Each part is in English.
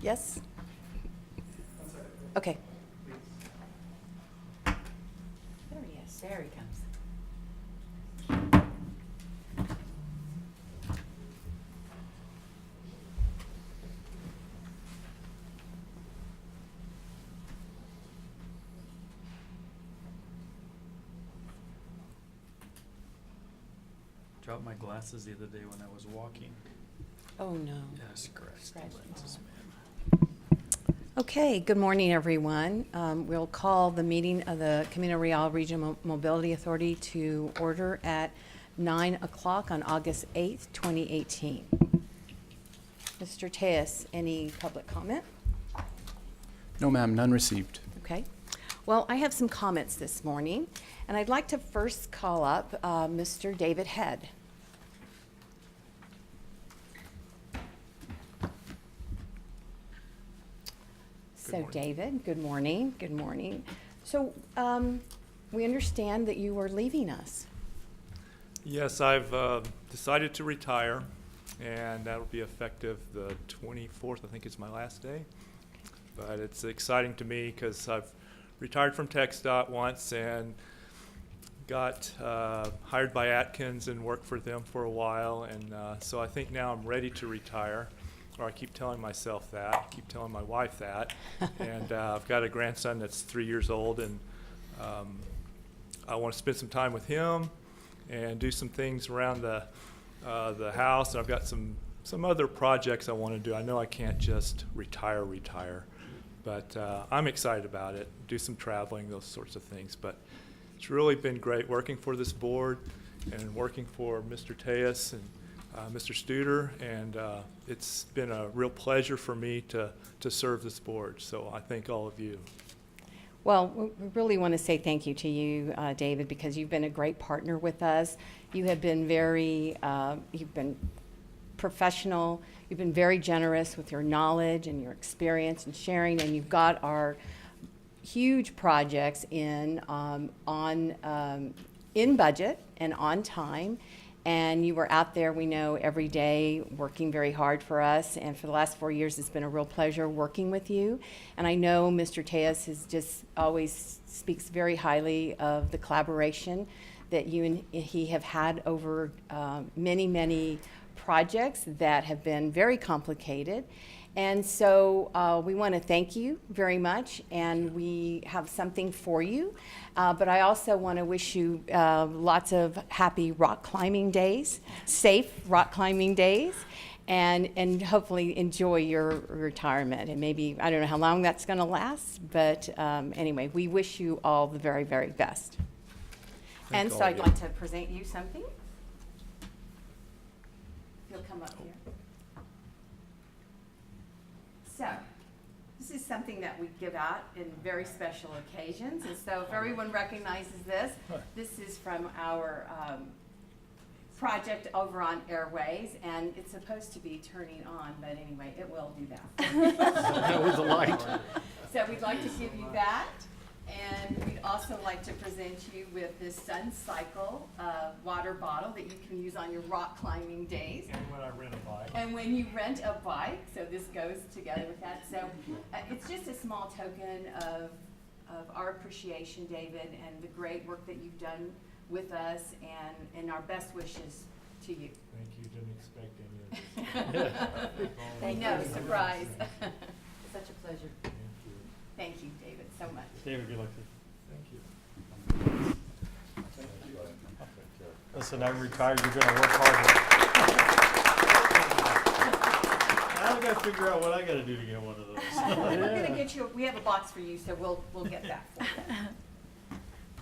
Yes? Okay. There he is. There he comes. Dropped my glasses the other day when I was walking. Oh, no. Yes, correct. Scratch them Lenses, all. man. Okay, good morning, everyone. We'll call the meeting of the Camino Real Regional Mobility Authority to order at 9 o'clock on August 8th, 2018. Mr. Tejas, any public comment? No, ma'am, none received. Okay. Well, I have some comments this morning, and I'd like to first call up Mr. David Head. So, morning. David, good morning. Good morning. So, we understand that you are leaving us. Yes, I've decided to retire, and that'll be effective the 24th. I think it's my last day. But it's exciting to me because I've retired from TxDOT once and got hired by Atkins and worked for them for a while. And so I think now I'm ready to retire. Or I keep telling myself that, keep telling my wife that. And I've got a grandson that's 3 years old, and I want to spend some time with him and do some things around the house. And I've got some other projects I want to do. I know I can't just retire, but I'm excited about it. Do some traveling, those sorts of things. But it's really been great working for this board and working for Mr. Tejas and Mr. Studer, and it's been a real pleasure for me to serve this board. So I thank all of you. Well, we really want to say thank you to you, David, because you've been a great partner with us. You have been you've been professional. You've been very generous with your knowledge and your experience and sharing, and you've got our huge projects in budget and on time. And you were out there, we know, every day working very hard for us. And for the last 4 years, it's been a real pleasure working with you. And I know Mr. Tejas has just always speaks very highly of the collaboration that you and he have had over many, many projects that have been very complicated. And so we want to thank you very much, and we have something for you. But I also want to wish you lots of happy rock climbing days, safe rock climbing days, and hopefully enjoy your retirement. And maybe, I don't know how long that's going to last, but anyway, we wish you all the very, very best. Thank And so all I'd of you. like to present you something. You'll come up here. So, this is something that we give out in very special occasions, and so if everyone recognizes this, this is from our project over on Airways, and it's supposed to be turning on, but anyway, it will do that. That was a light. So we'd like to give you that, and we'd also like to present you with this Sun Cycle water bottle that you can use on your rock climbing days. And when I rent a bike. And when you rent a bike, so this goes together with that. So it's just a small token of our appreciation, David, and the great work that you've done with us, and our best wishes to you. Thank you. Didn't expect any of this. I know, surprise. Such a pleasure. Thank you. Thank you, David, so much. David, good luck. Thank you. Listen, I'm retired, you're gonna work hard. Now I gotta figure out what I gotta do to get one of those. We're gonna get you, we have a box for you, so we'll get that for you.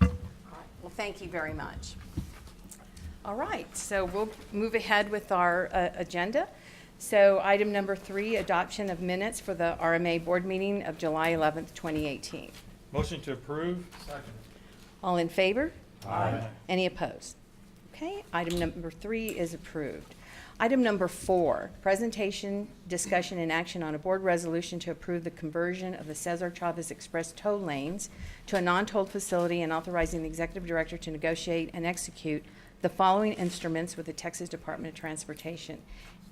All right, well, thank you very much. All right, so we'll move ahead with our agenda. So item number 3, adoption of minutes for the RMA board meeting of July 11th, 2018. Motion to approve? Second. All in favor? Aye. Any opposed? Okay, item number 3 is approved. Item number 4, presentation, discussion, and action on a board resolution to approve the conversion of the Cesar Chavez Express toll lanes to a non-tolled facility and authorizing the executive director to negotiate and execute the following instruments with the Texas Department of Transportation.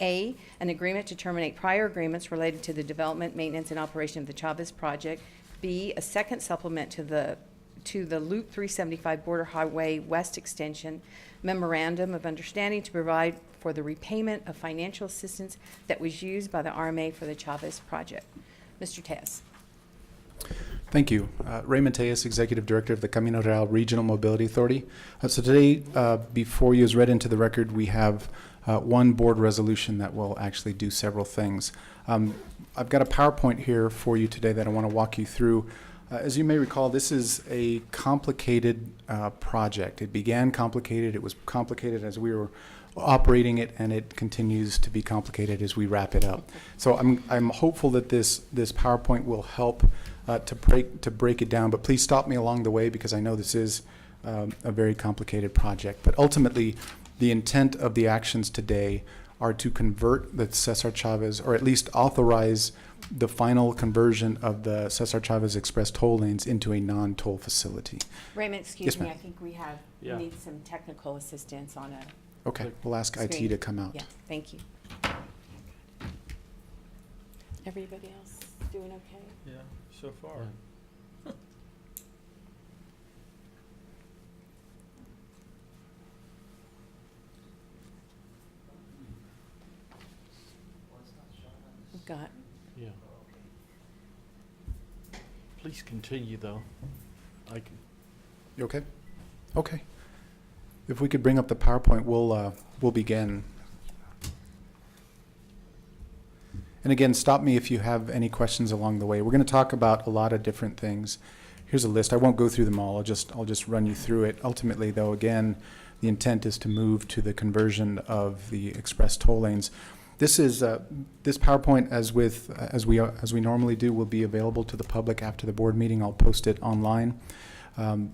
A, an agreement to terminate prior agreements related to the development, maintenance, and operation of the Chavez project. B, a second supplement to the Loop 375 Border Highway West Extension Memorandum of Understanding to provide for the repayment of financial assistance that was used by the RMA for the Chavez project. Mr. Tejas. Thank you. Raymond Tejas, Executive Director of the Camino Real Regional Mobility Authority. So today, before you, as read into the record, we have one board resolution that will actually do several things. I've got a PowerPoint here for you today that I want to walk you through. As you may recall, this is a complicated project. It began complicated. It was complicated as we were operating it, and it continues to be complicated as we wrap it up. So I'm hopeful that this PowerPoint will help to break it down. But please stop me along the way, because I know this is a very complicated project. But ultimately, the intent of the actions today are to convert the Cesar Chavez, or at least authorize the final conversion of the Cesar Chavez Express toll lanes into a non-toll facility. Raymond, excuse Yes, me, ma'am. I think we Yeah. need some technical assistance on a Okay, we'll ask IT screen. to come out. Yeah, thank you. Everybody else doing okay? Yeah, so far. We've got, Yeah. Please continue, though. I can, You okay? Okay. If we could bring up the PowerPoint, we'll begin. And again, stop me if you have any questions along the way. We're going to talk about a lot of different things. Here's a list. I won't go through them all. I'll just run you through it. Ultimately, though, again, the intent is to move to the conversion of the express toll lanes. This is this PowerPoint, as we normally do, will be available to the public after the board meeting. I'll post it online.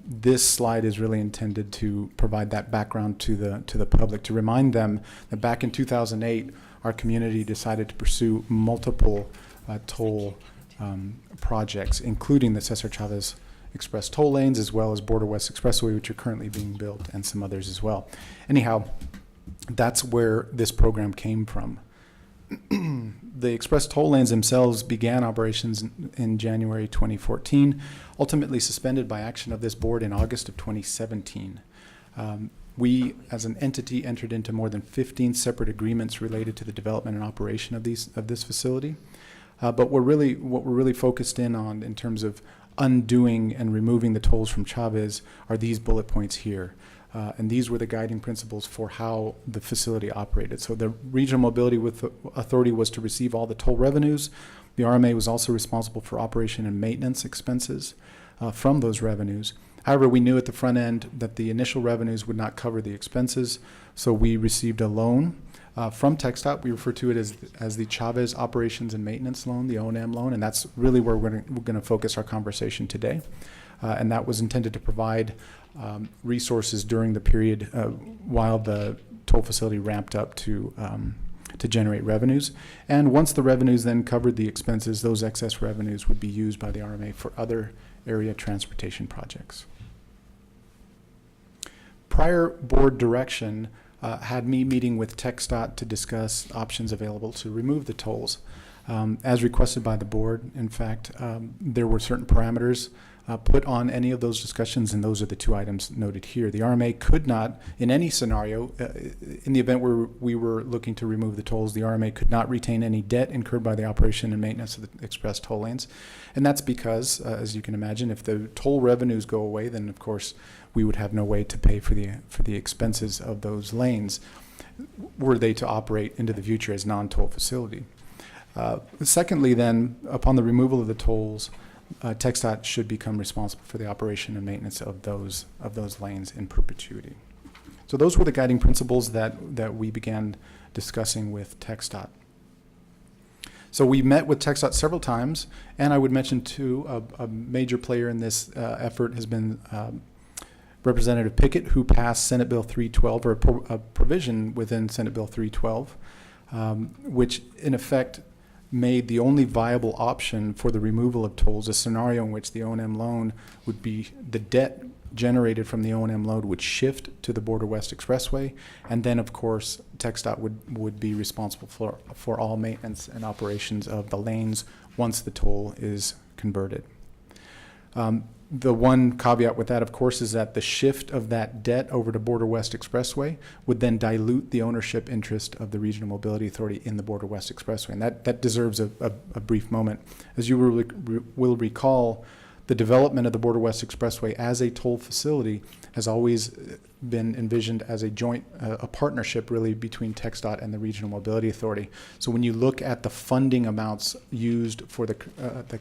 This slide is really intended to provide that background to the public, to remind them that back in 2008, our community decided to pursue multiple toll projects, including the Cesar Chavez Express toll lanes, as well as Border West Expressway, which are currently being built, and some others as well. Anyhow, that's where this program came from. The express toll lanes themselves began operations in January 2014, ultimately suspended by action of this board in August of 2017. We, as an entity, entered into more than 15 separate agreements related to the development and operation of this facility. But what we're really focused in on, in terms of undoing and removing the tolls from Chavez, are these bullet points here. And these were the guiding principles for how the facility operated. So the Regional Mobility Authority was to receive all the toll revenues. The RMA was also responsible for operation and maintenance expenses from those revenues. However, we knew at the front end that the initial revenues would not cover the expenses, so we received a loan from TxDOT. We refer to it as the Chavez Operations and Maintenance Loan, the O&M loan, and that's really where we're going to focus our conversation today. And that was intended to provide resources during the period while the toll facility ramped up to generate revenues. And once the revenues then covered the expenses, those excess revenues would be used by the RMA for other area transportation projects. Prior board direction had me meeting with TxDOT to discuss options available to remove the tolls. As requested by the board, in fact, there were certain parameters put on any of those discussions, and those are the two items noted here. The RMA could not, in any scenario, in the event where we were looking to remove the tolls, the RMA could not retain any debt incurred by the operation and maintenance of the express toll lanes. And that's because, as you can imagine, if the toll revenues go away, then of course we would have no way to pay for the expenses of those lanes were they to operate into the future as non-toll facility. Secondly, then, upon the removal of the tolls, TxDOT should become responsible for the operation and maintenance of those lanes in perpetuity. So those were the guiding principles that we began discussing with TxDOT. So we met with TxDOT several times, and I would mention too, a major player in this effort has been Representative Pickett, who passed Senate Bill 312, or a provision within Senate Bill 312, which in effect made the only viable option for the removal of tolls a scenario in which the O&M loan would be, the debt generated from the O&M load would shift to the Border West Expressway, and then, of course, TxDOT would be responsible for all maintenance and operations of the lanes once the toll is converted. The one caveat with that, of course, is that the shift of that debt over to Border West Expressway would then dilute the ownership interest of the Regional Mobility Authority in the Border West Expressway. And that deserves a brief moment. As you will recall, the development of the Border West Expressway as a toll facility has always been envisioned as a joint, a partnership really between TxDOT and the Regional Mobility Authority. So when you look at the funding amounts used for the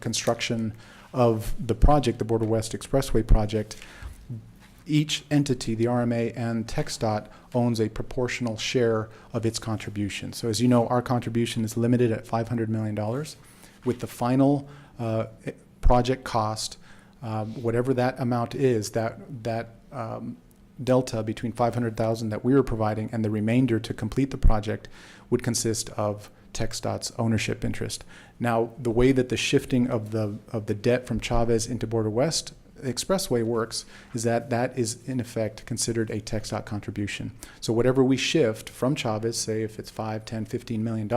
construction of the project, the Border West Expressway project, each entity, the RMA and TxDOT, owns a proportional share of its contribution. So as you know, our contribution is limited at $500 million. With the final project cost, whatever that amount is, that delta between $500,000 that we were providing and the remainder to complete the project would consist of TxDOT's ownership interest. Now, the way that the shifting of the debt from Chavez into Border West Expressway works is that is in effect considered a TxDOT contribution. So whatever we shift from Chavez, say if it's $5, $10, $15 million,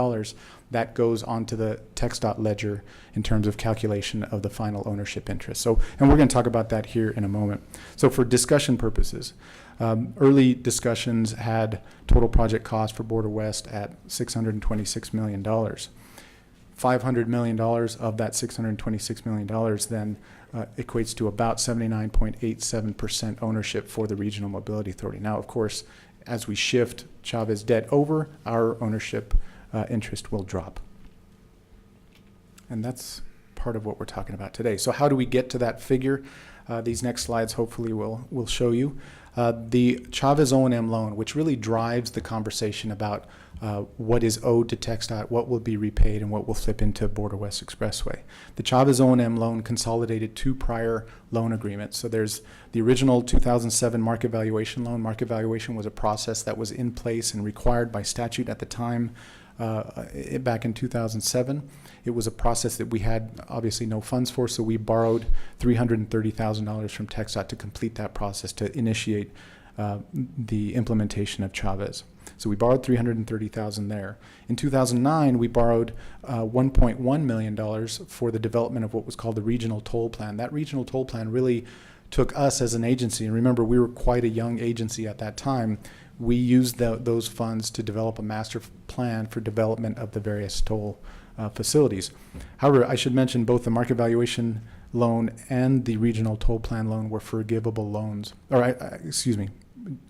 that goes onto the TxDOT ledger in terms of calculation of the final ownership interest. So, and we're going to talk about that here in a moment. So for discussion purposes, early discussions had total project cost for Border West at $626 million. $500 million of that $626 million then equates to about 79.87% ownership for the Regional Mobility Authority. Now, of course, as we shift Chavez debt over, our ownership interest will drop. And that's part of what we're talking about today. So how do we get to that figure? These next slides hopefully will show you. The Chavez O&M loan, which really drives the conversation about what is owed to TxDOT, what will be repaid, and what will slip into Border West Expressway. The Chavez O&M loan consolidated two prior loan agreements. So there's the original 2007 market valuation loan. Market valuation was a process that was in place and required by statute at the time back in 2007. It was a process that we had obviously no funds for, so we borrowed $330,000 from TxDOT to complete that process, to initiate the implementation of Chavez. So we borrowed $330,000 there. In 2009, we borrowed $1.1 million for the development of what was called the Regional Toll Plan. That Regional Toll Plan really took us as an agency, and remember, we were quite a young agency at that time. We used those funds to develop a master plan for development of the various toll facilities. However, I should mention both the market valuation loan and the Regional Toll Plan loan were forgivable loans. Or, excuse me,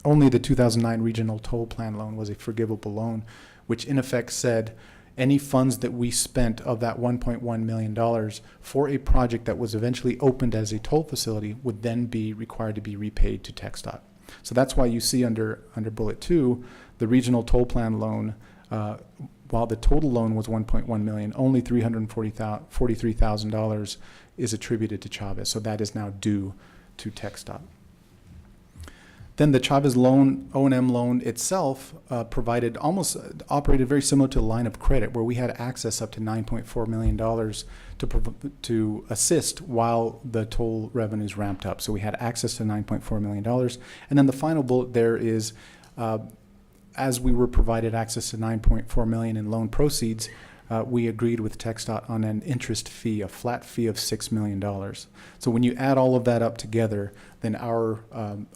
only the 2009 Regional Toll Plan loan was a forgivable loan, which in effect said any funds that we spent of that $1.1 million for a project that was eventually opened as a toll facility would then be required to be repaid to TxDOT. So that's why you see under bullet 2, the Regional Toll Plan loan, while the total loan was $1.1 million, only $343,000 is attributed to Chavez. So that is now due to TxDOT. Then the Chavez loan, O&M loan itself, operated very similar to a line of credit, where we had access up to $9.4 million to assist while the toll revenues ramped up. So we had access to $9.4 million. And then the final bullet there is, as we were provided access to $9.4 million in loan proceeds, we agreed with TxDOT on an interest fee, a flat fee of $6 million. So when you add all of that up together, then our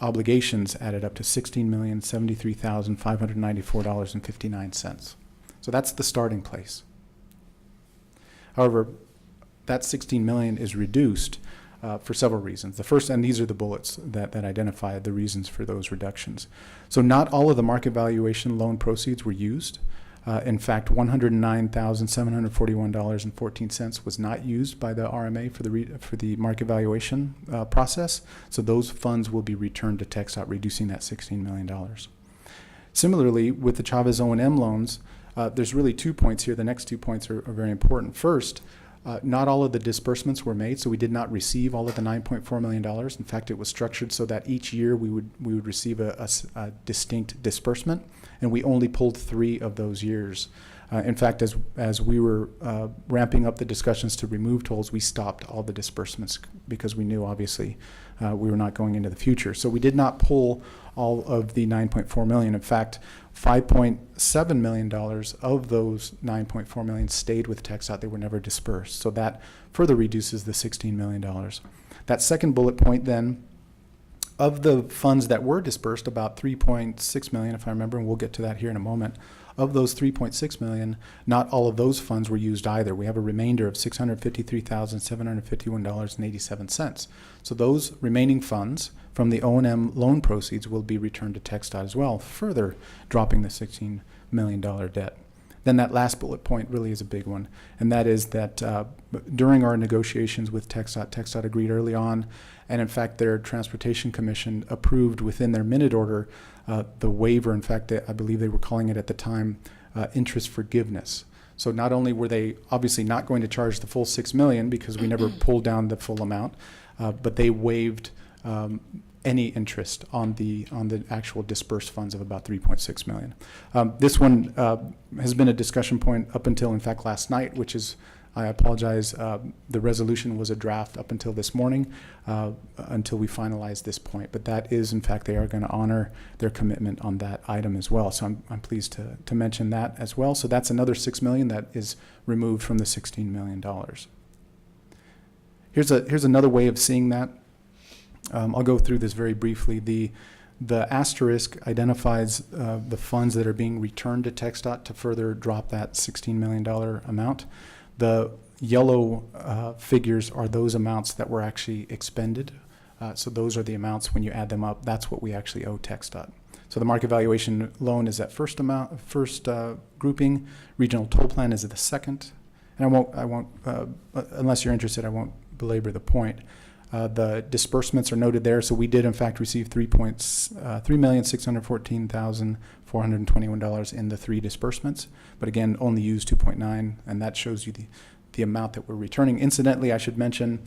obligations added up to $16,073,594.59. So that's the starting place. However, that $16 million is reduced for several reasons. The first, and these are the bullets that identify the reasons for those reductions. So not all of the market valuation loan proceeds were used. In fact, $109,741.14 was not used by the RMA for the market valuation process. So those funds will be returned to TxDOT, reducing that $16 million. Similarly, with the Chavez O&M loans, there's really 2 points here. The next 2 points are very important. First, not all of the disbursements were made, so we did not receive all of the $9.4 million. In fact, it was structured so that each year we would receive a distinct disbursement, and we only pulled 3 of those years In fact, as we were ramping up the discussions to remove tolls, we stopped all the disbursements because we knew, obviously, we were not going into the future. So we did not pull all of the $9.4 million. In fact, $5.7 million of those $9.4 million stayed with TxDOT. They were never dispersed. So that further reduces the $16 million. That second bullet point then, of the funds that were dispersed, about $3.6 million, if I remember, and we'll get to that here in a moment. Of those $3.6 million, not all of those funds were used either. We have a remainder of $653,751.87. So those remaining funds from the O&M loan proceeds will be returned to TxDOT as well, further dropping the $16 million debt. Then that last bullet point really is a big one, and that is that during our negotiations with TxDOT, TxDOT agreed early on, and in fact their Transportation Commission approved within their minute order the waiver. In fact, I believe they were calling it at the time interest forgiveness. So not only were they obviously not going to charge the full $6 million because we never pulled down the full amount, but they waived any interest on the actual dispersed funds of about $3.6 million. This one has been a discussion point up until, in fact, last night, which is, I apologize, the resolution was a draft up until this morning, until we finalize this point. But that is, in fact, they are going to honor their commitment on that item as well. So I'm pleased to mention that as well. So that's another $6 million that is removed from the $16 million. Here's another way of seeing that. I'll go through this very briefly. The asterisk identifies the funds that are being returned to TxDOT to further drop that $16 million amount. The yellow figures are those amounts that were actually expended. So those are the amounts, when you add them up, that's what we actually owe TxDOT. So the market valuation loan is that first grouping. Regional toll plan is the second. And I won't, unless you're interested, I won't belabor the point. The disbursements are noted there. So we did, in fact, receive $3,614,421 in the 3 disbursements. But again, only used 2.9, and that shows you the amount that we're returning. Incidentally, I should mention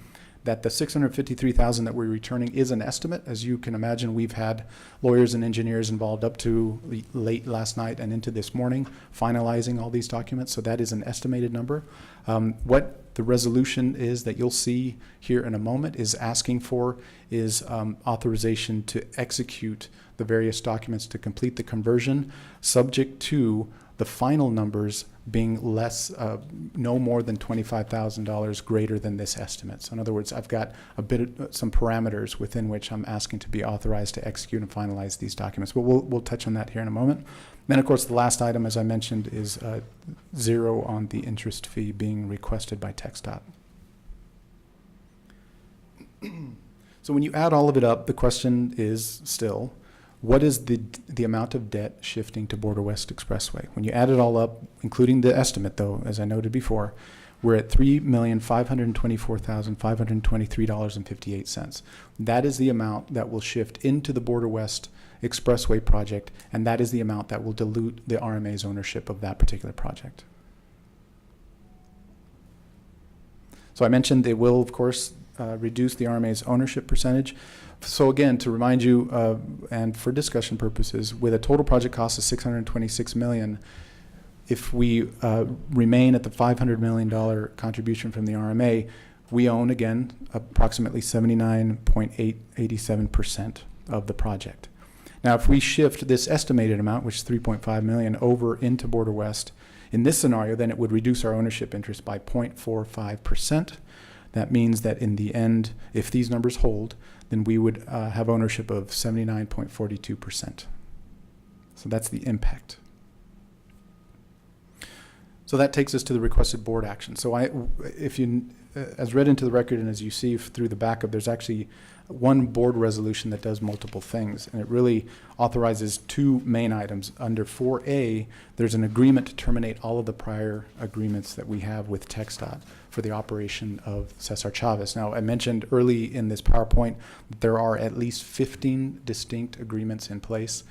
that the $653,000 that we're returning is an estimate. As you can imagine, we've had lawyers and engineers involved up to late last night and into this morning finalizing all these documents. So that is an estimated number. What the resolution is that you'll see here in a moment is asking for is authorization to execute the various documents to complete the conversion, subject to the final numbers being less, no more than $25,000 greater than this estimate. So in other words, I've got some parameters within which I'm asking to be authorized to execute and finalize these documents. But we'll touch on that here in a moment. Then, of course, the last item, as I mentioned, is 0 on the interest fee being requested by TxDOT. So when you add all of it up, the question is still, what is the amount of debt shifting to Border West Expressway? When you add it all up, including the estimate, though, as I noted before, we're at $3,524,523.58. That is the amount that will shift into the Border West Expressway project, and that is the amount that will dilute the RMA's ownership of that particular project. So I mentioned it will, of course, reduce the RMA's ownership percentage. So again, to remind you, and for discussion purposes, with a total project cost of $626 million, if we remain at the $500 million contribution from the RMA, we own, again, approximately 79.87% of the project. Now, if we shift this estimated amount, which is $3.5 million, over into Border West, in this scenario, then it would reduce our ownership interest by 0.45%. That means that in the end, if these numbers hold, then we would have ownership of 79.42%. So that's the impact. So that takes us to the requested board action. So if you, as read into the record and as you see through the backup, there's actually one board resolution that does multiple things, and it really authorizes 2 main items. Under 4A, there's an agreement to terminate all of the prior agreements that we have with TxDOT for the operation of Cesar Chavez. Now, I mentioned early in this PowerPoint that there are at least 15 distinct agreements in place.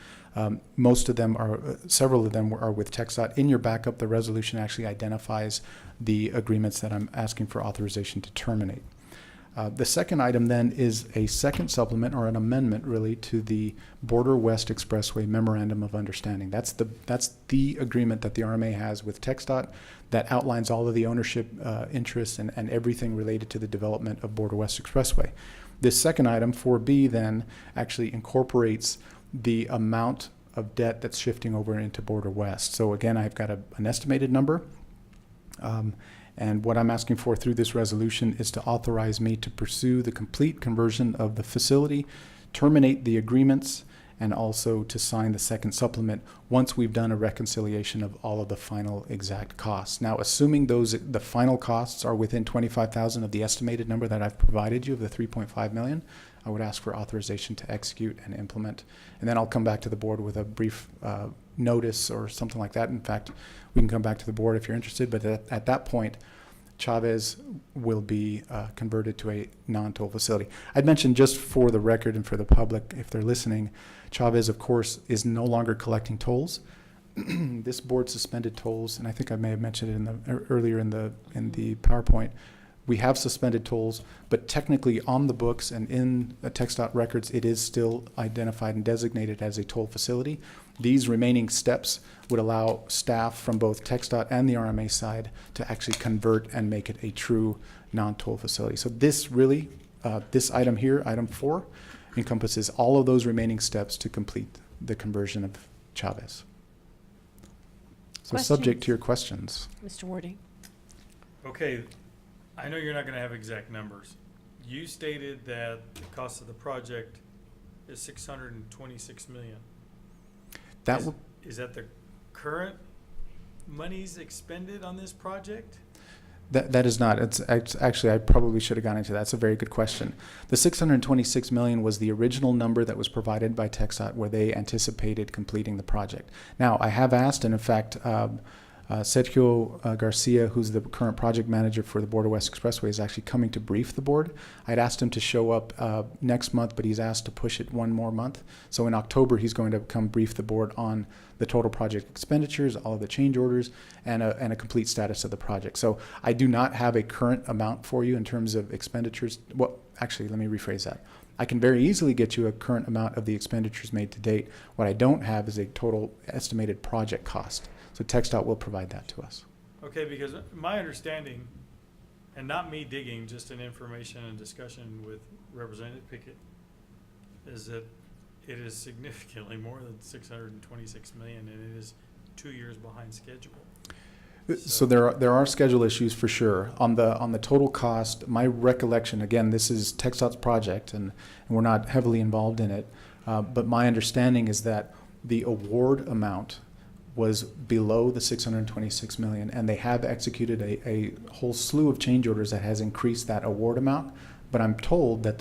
Most of them are, several of them are with TxDOT. In your backup, the resolution actually identifies the agreements that I'm asking for authorization to terminate. The second item then is a second supplement or an amendment really to the Border West Expressway Memorandum of Understanding. That's the agreement that the RMA has with TxDOT that outlines all of the ownership interests and everything related to the development of Border West Expressway. This second item, 4B, then actually incorporates the amount of debt that's shifting over into Border West. So again, I've got an estimated number. And what I'm asking for through this resolution is to authorize me to pursue the complete conversion of the facility, terminate the agreements, and also to sign the second supplement once we've done a reconciliation of all of the final exact costs. Now, assuming the final costs are within 25,000 of the estimated number that I've provided you of the 3.5 million, I would ask for authorization to execute and implement. And then I'll come back to the board with a brief notice or something like that. In fact, we can come back to the board if you're interested, but at that point, Chavez will be converted to a non-toll facility. I'd mentioned, just for the record and for the public, if they're listening, Chavez, of course, is no longer collecting tolls. This board suspended tolls, and I think I may have mentioned it earlier in the PowerPoint. We have suspended tolls, but technically on the books and in the TxDOT records, it is still identified and designated as a toll facility. These remaining steps would allow staff from both TxDOT and the RMA side to actually convert and make it a true non-toll facility. So this really, this item here, item 4, encompasses all of those remaining steps to complete the conversion of Chavez. So subject to your questions. Mr. Warding? Okay, I know you're not gonna have exact numbers. You stated that the cost of the project is 626 million. That Is- will, Is that the current monies expended on this project? that is not. It's actually, I probably should have gone into that. That's a very good question. The 626 million was the original number that was provided by TxDOT where they anticipated completing the project. Now, I have asked, and in fact, Sergio Garcia, who's the current project manager for the Border West Expressway, is actually coming to brief the board. I'd asked him to show up next month, but he's asked to push it one more month. So in October, he's going to come brief the board on the total project expenditures, all of the change orders, and a complete status of the project. So I do not have a current amount for you in terms of expenditures. Well, actually, let me rephrase that. I can very easily get you a current amount of the expenditures made to date. What I don't have is a total estimated project cost. So TxDOT will provide that to us. Okay, because my understanding, and not me digging, just an information and discussion with Representative Pickett, is that it is significantly more than 626 million, and it is 2 years behind schedule. So there are schedule issues for sure. On the total cost, my recollection, again, this is TxDOT's project, and we're not heavily involved in it, but my understanding is that the award amount was below the 626 million, and they have executed a whole slew of change orders that has increased that award amount. But I'm told that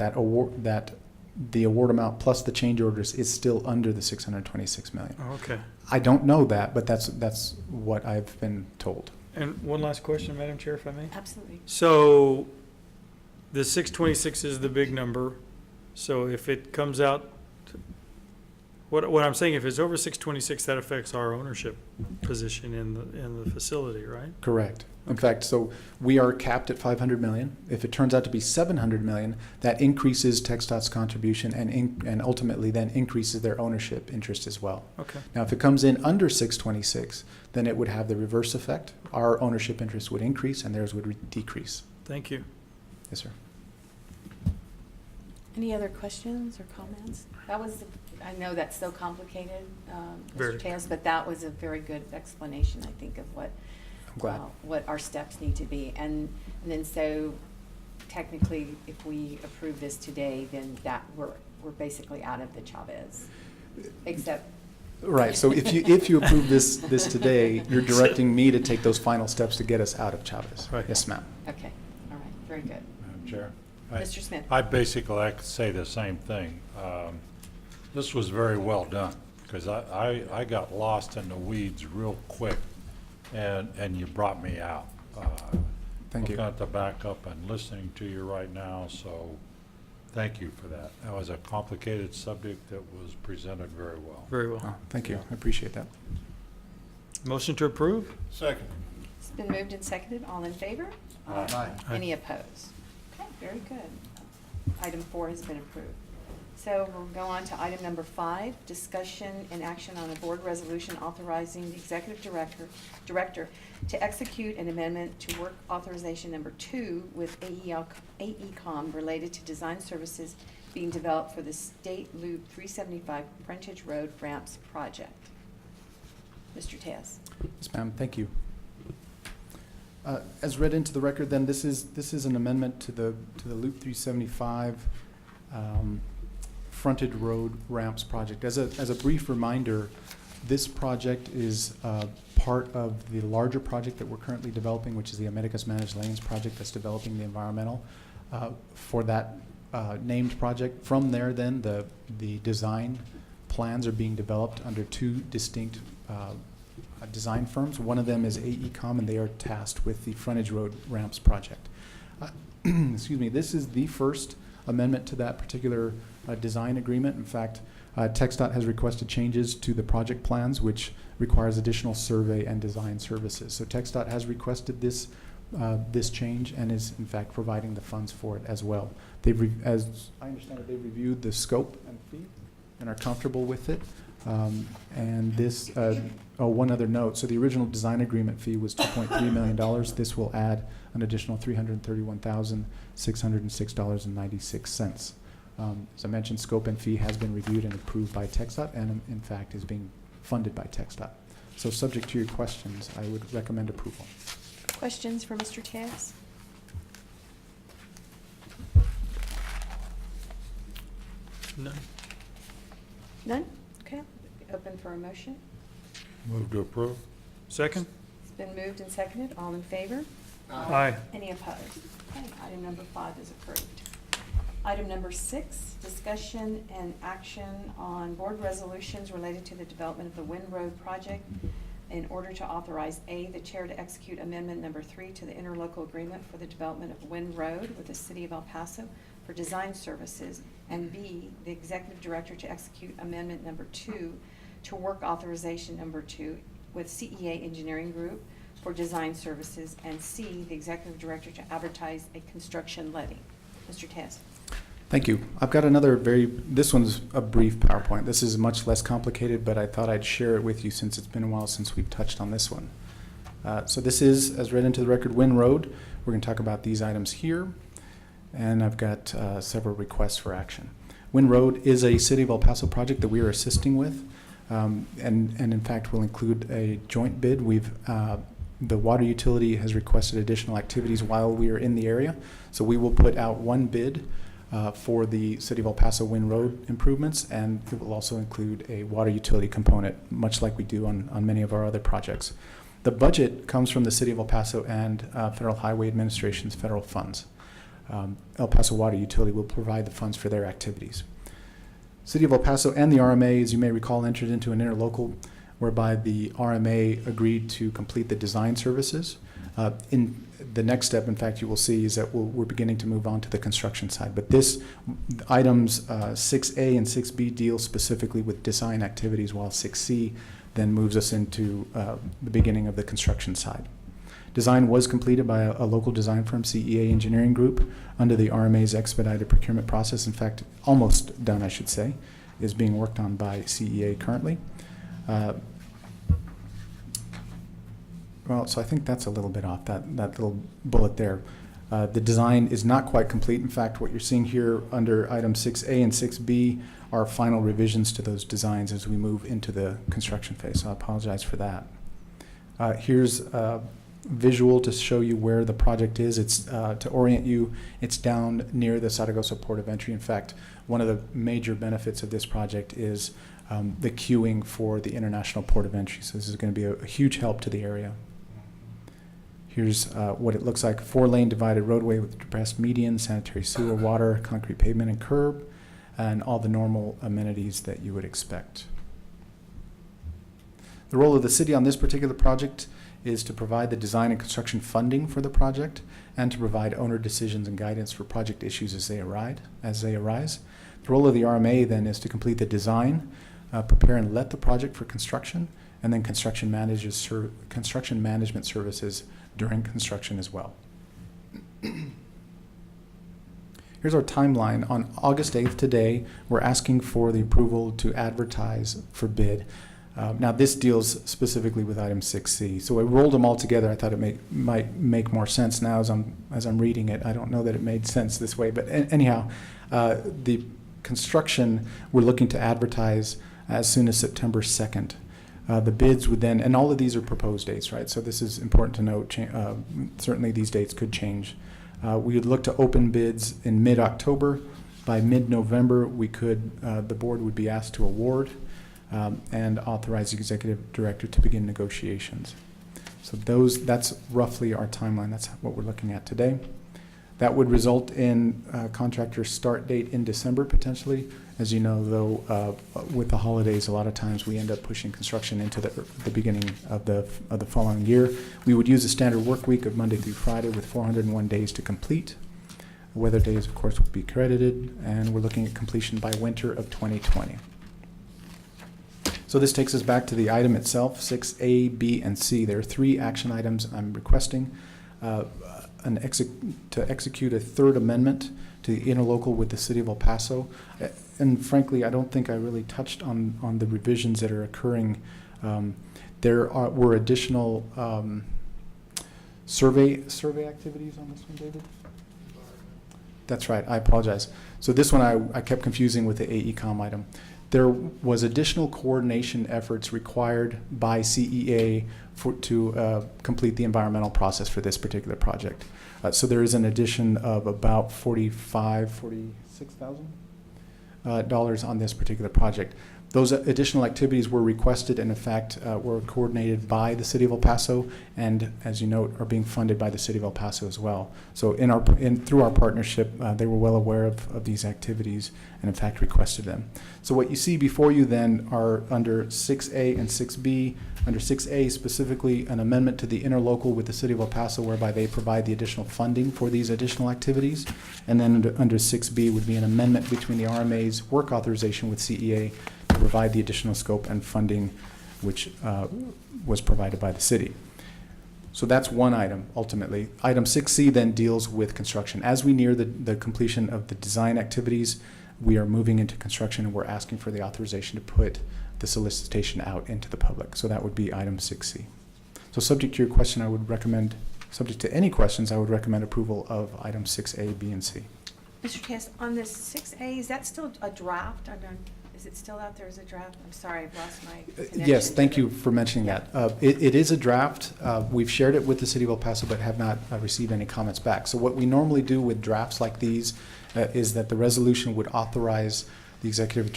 the award amount plus the change orders is still under the 626 million. Oh, okay. I don't know that, but that's what I've been told. And one last question, Madam Chair, if I may? Absolutely. So the 626 is the big number. So if it comes out, what I'm saying, if it's over 626, that affects our ownership position in the facility, right? Correct. In fact, so we are capped at 500 million. If it turns out to be 700 million, that increases TxDOT's contribution and ultimately then increases their ownership interest as well. Okay. Now, if it comes in under 626, then it would have the reverse effect. Our ownership interest would increase and theirs would decrease. Thank you. Yes, sir. Any other questions or comments? That was, I know that's so complicated, Very. Mr. Teos, but that was a very good explanation, I think, of I'm glad. what our steps need to be. And then so technically, if we approve this today, then that we're basically out of the Chavez, except. Right. So if you approve this today, you're directing me to take those final steps to get us out of Chavez. Right. Yes, ma'am. Okay, all right, very good. Madam Chair. Mr. Smith? I basically like to say the same thing. This was very well done, because I got lost in the weeds real quick, and you brought me out. Thank you. Looking at the backup and listening to you right now, so thank you for that. That was a complicated subject that was presented very well. Very well. Oh, thank you. I appreciate that. Motion to approve? Second. It's been moved and seconded. All in favor? Aye. Any opposed? Okay, Very good. Item 4 has been approved. So we'll go on to item number 5, discussion and action on a board resolution authorizing the executive director to execute an amendment to work authorization number 2 with AECom related to design services being developed for the State Loop 375 Frontage Road Ramps project. Mr. Tess. Yes, ma'am, thank you. As read into the record, then, this is an amendment to the Loop 375 Frontage Road Ramps project. As a brief reminder, this project is part of the larger project that we're currently developing, which is the Americas Managed Lanes project that's developing the environmental for that named project. From there, then, the design plans are being developed under 2 distinct design firms. One of them is AECom, and they are tasked with the Frontage Road Ramps project. Excuse me, this is the first amendment to that particular design agreement. In fact, TxDOT has requested changes to the project plans, which requires additional survey and design services. So TxDOT has requested this change and is in fact providing the funds for it as well. As I understand it, they've reviewed the scope and fee and are comfortable with it. And this, one other note, so the original design agreement fee was $2.3 million. This will add an additional $331,606.96. As I mentioned, scope and fee has been reviewed and approved by TxDOT and in fact is being funded by TxDOT. So subject to your questions, I would recommend approval. Questions for Mr. Tess? None. None? Okay, open for a motion. Move to approve. Second? It's been moved and seconded. All in favor? Aye. Any opposed? Okay, item number 5 is approved. Item number 6, discussion and action on board resolutions related to the development of the Wind Road project in order to authorize A, the chair to execute amendment number 3 to the interlocal agreement for the development of Wind Road with the City of El Paso for design services, and B, the executive director to execute amendment number 2 to work authorization number 2 with CEA Engineering Group for design services, and C, the executive director to advertise a construction levy. Mr. Tess. Thank you. I've got this one's a brief PowerPoint. This is much less complicated, but I thought I'd share it with you since it's been a while since we've touched on this one. So this is, as read into the record, Wind Road. We're going to talk about these items here, and I've got several requests for action. Wind Road is a City of El Paso project that we are assisting with, and in fact will include a joint bid. The water utility has requested additional activities while we are in the area, so we will put out one bid for the City of El Paso Wind Road improvements, and it will also include a water utility component, much like we do on many of our other projects. The budget comes from the City of El Paso and Federal Highway Administration's federal funds. El Paso Water Utility will provide the funds for their activities. City of El Paso and the RMA, as you may recall, entered into an interlocal whereby the RMA agreed to complete the design services. In the next step, in fact, you will see is that we're beginning to move on to the construction side. But this items 6A and 6B deal specifically with design activities, while 6C then moves us into the beginning of the construction side. Design was completed by a local design firm, CEA Engineering Group, under the RMA's expedited procurement process. In fact, almost done, I should say, is being worked on by CEA currently. Well, so I think that's a little bit off, that little bullet there. The design is not quite complete. In fact, what you're seeing here under item 6A and 6B are final revisions to those designs as we move into the construction phase, so I apologize for that. Here's a visual to show you where the project is. It's to orient you, it's down near the Zaragoza port of entry. In fact, one of the major benefits of this project is the queuing for the international port of entry. So this is going to be a huge help to the area. Here's what it looks like: 4-lane divided roadway with depressed median, sanitary sewer, water, concrete pavement and curb, and all the normal amenities that you would expect. The role of the city on this particular project is to provide the design and construction funding for the project and to provide owner decisions and guidance for project issues as they arise. The role of the RMA then is to complete the design, prepare and let the project for construction, and then construction management services during construction as well. here's our timeline. On August 8th today, we're asking for the approval to advertise for bid. Now, this deals specifically with item 6C. So I rolled them all together. I thought it might make more sense now as I'm reading it. I don't know that it made sense this way, but anyhow, the construction, we're looking to advertise as soon as September 2nd. The bids would then, and all of these are proposed dates, right? So this is important to note. Certainly these dates could change. We would look to open bids in mid-October. By mid-November, the board would be asked to award and authorize the executive director to begin negotiations. So that's roughly our timeline. That's what we're looking at today. That would result in contractor start date in December potentially. As you know, though, with the holidays, a lot of times we end up pushing construction into the beginning of the following year. We would use a standard work week of Monday through Friday with 401 days to complete. Weather days, of course, would be credited, and we're looking at completion by winter of 2020. So this takes us back to the item itself, 6A, B, and C. There are 3 action items I'm requesting. To execute a third amendment to the interlocal with the City of El Paso. And frankly, I don't think I really touched on the revisions that are occurring. Were additional survey activities on this one, David? That's right, I apologize. So this one I kept confusing with the AECOM item. There was additional coordination efforts required by CEA to complete the environmental process for this particular project. So there is an addition of about $46,000 on this particular project. Those additional activities were requested and in fact were coordinated by the City of El Paso and, as you note, are being funded by the City of El Paso as well. So through our partnership, they were well aware of these activities and in fact requested them. So what you see before you then are under 6A and 6B. Under 6A specifically an amendment to the interlocal with the City of El Paso whereby they provide the additional funding for these additional activities. And then under 6B would be an amendment between the RMA's work authorization with CEA to provide the additional scope and funding which was provided by the city. So that's one item, ultimately. Item 6C then deals with construction. As we near the completion of the design activities, we are moving into construction and we're asking for the authorization to put the solicitation out into the public. So that would be item 6C. So subject to your question, subject to any questions, I would recommend approval of items 6A, B, and C. Mr. Tess, on this 6A, is that still a draft? Is it still out there as a draft? I'm sorry, I've lost my connection. Yes, thank you for mentioning that. It is a draft. We've shared it with the City of El Paso, but have not received any comments back. So what we normally do with drafts like these is that the resolution would authorize the executive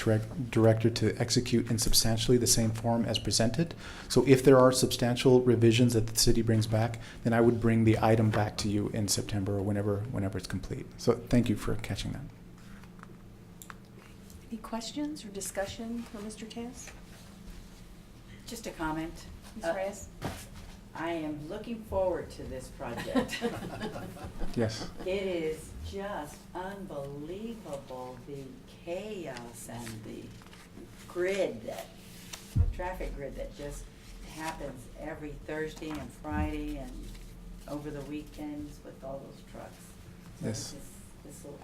director to execute in substantially the same form as presented. So if there are substantial revisions that the city brings back, then I would bring the item back to you in September or whenever it's complete. So thank you for catching that. Any questions or discussion for Mr. Tess? Just a comment. Ms. Reyes? I am looking forward to this project. Yes. It is just unbelievable, the chaos and the traffic grid that just happens every Thursday and Friday and over the weekends with all those trucks. So Yes.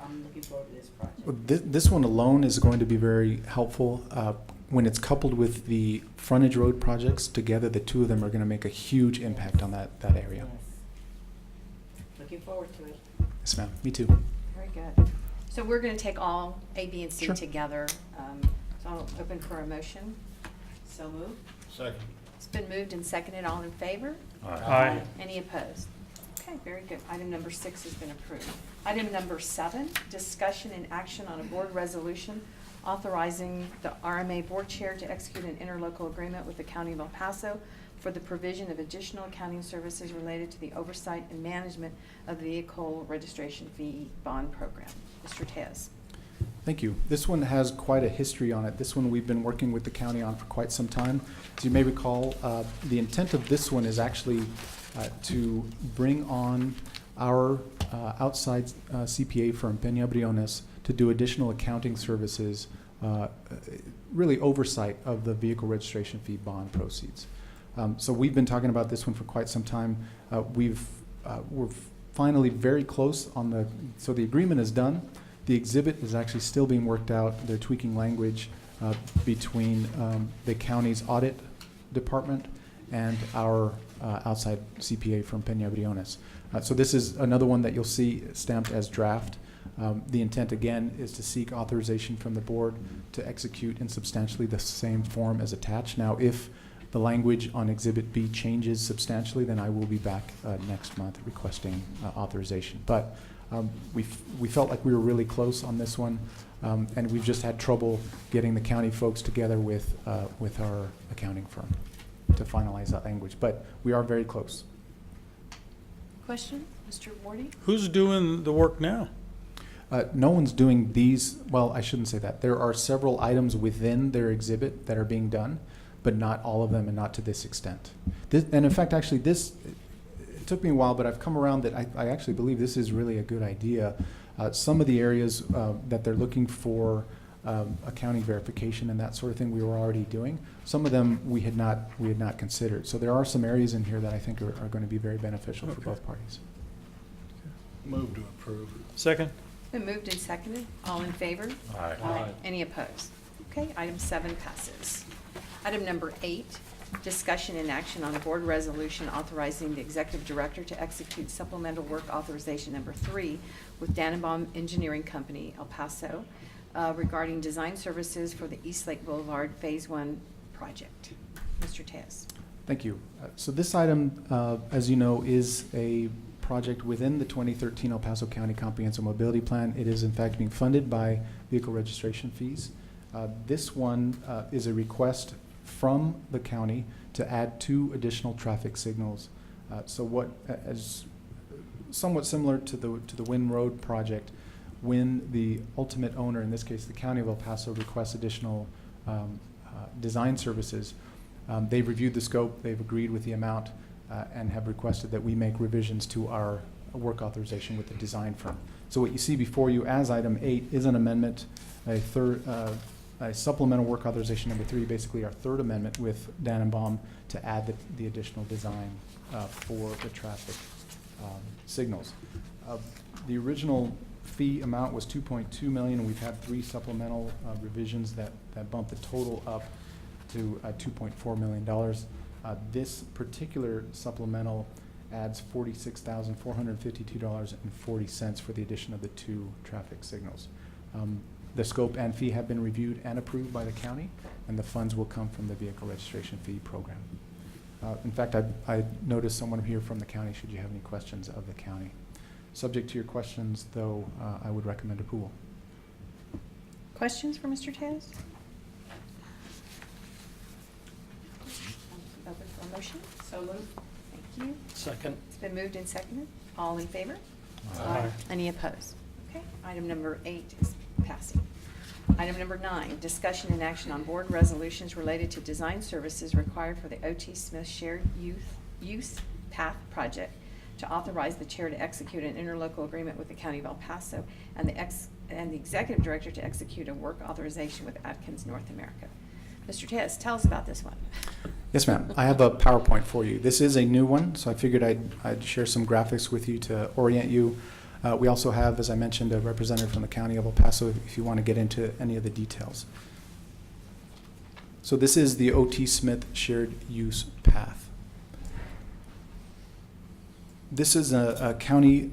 I'm looking forward to this project. Well, this one alone is going to be very helpful. When it's coupled with the frontage road projects, together the two of them are going to make a huge impact on that area. Yes. Looking forward to it. Yes, ma'am. Me too. Very good. So we're going to take all A, B, and C Sure. together. So I'll open for a motion. So moved. Second. It's been moved and seconded. All in favor? Aye. Any opposed? Okay, very good. Item number 6 has been approved. Item number 7, discussion and action on a board resolution authorizing the RMA board chair to execute an interlocal agreement with the County of El Paso for the provision of additional accounting services related to the oversight and management of the vehicle registration fee bond program. Mr. Tez. Thank you. This one has quite a history on it. This one we've been working with the county on for quite some time. As you may recall, the intent of this one is actually to bring on our outside CPA firm, Peña Briones, to do additional accounting services, really oversight of the vehicle registration fee bond proceeds. So we've been talking about this one for quite some time. We're finally very close on so the agreement is done. The exhibit is actually still being worked out. They're tweaking language between the county's audit department and our outside CPA from Peña Briones. So this is another one that you'll see stamped as draft. The intent, again, is to seek authorization from the board to execute in substantially the same form as attached. Now, if the language on Exhibit B changes substantially, then I will be back next month requesting authorization. But we felt like we were really close on this one, and we've just had trouble getting the county folks together with our accounting firm to finalize that language. But we are very close. Question, Mr. Wardy? Who's doing the work now? No one's doing these, well, I shouldn't say that. There are several items within their exhibit that are being done, but not all of them and not to this extent. And in fact, actually, it took me a while, but I've come around that I actually believe this is really a good idea. Some of the areas that they're looking for accounting verification and that sort of thing we were already doing. Some of them we had not considered. So there are some areas in here that I think are going to be very beneficial for both parties. Move to approve. Second? Been moved and seconded. All in favor? Aye. Any opposed? Okay, item 7 passes. Item number 8, discussion and action on a board resolution authorizing the executive director to execute supplemental work authorization number 3 with Dannenbaum Engineering Company, El Paso, regarding design services for the East Lake Boulevard Phase 1 project. Mr. Tejas. Thank you. So this item, as you know, is a project within the 2013 El Paso County Comprehensive Mobility Plan. It is in fact being funded by vehicle registration fees. This one is a request from the county to add 2 additional traffic signals. So what, as somewhat similar to the Wynn Road project, when the ultimate owner, in this case the County of El Paso, requests additional design services, they've reviewed the scope, they've agreed with the amount, and have requested that we make revisions to our work authorization with the design firm. So what you see before you as item 8 is an amendment, a supplemental work authorization number 3, basically our third amendment with Dannenbaum to add the additional design for the traffic signals. The original fee amount was $2.2 million, and we've had 3 supplemental revisions that bump the total up to $2.4 million. This particular supplemental adds $46,452.40 for the addition of the 2 traffic signals. The scope and fee have been reviewed and approved by the county, and the funds will come from the vehicle registration fee program. In fact, I noticed someone here from the county, should you have any questions of the county. Subject to your questions, though, I would recommend approval. Questions for Mr. Tejas? Open for a motion? So moved. Thank you. Second. It's been moved and seconded. All in favor? Aye. Any opposed? Okay, item number 8 is passing. Item number 9, discussion and action on board resolutions related to design services required for the O.T. Smith Shared Use Path Project to authorize the chair to execute an interlocal agreement with the County of El Paso and the executive director to execute a work authorization with Atkins North America. Mr. Tejas, tell us about this one. Yes, ma'am. I have a PowerPoint for you. This is a new one, so I figured I'd share some graphics with you to orient you. We also have, as I mentioned, a representative from the County of El Paso if you want to get into any of the details. So this is the O.T. Smith Shared Use Path. This is a county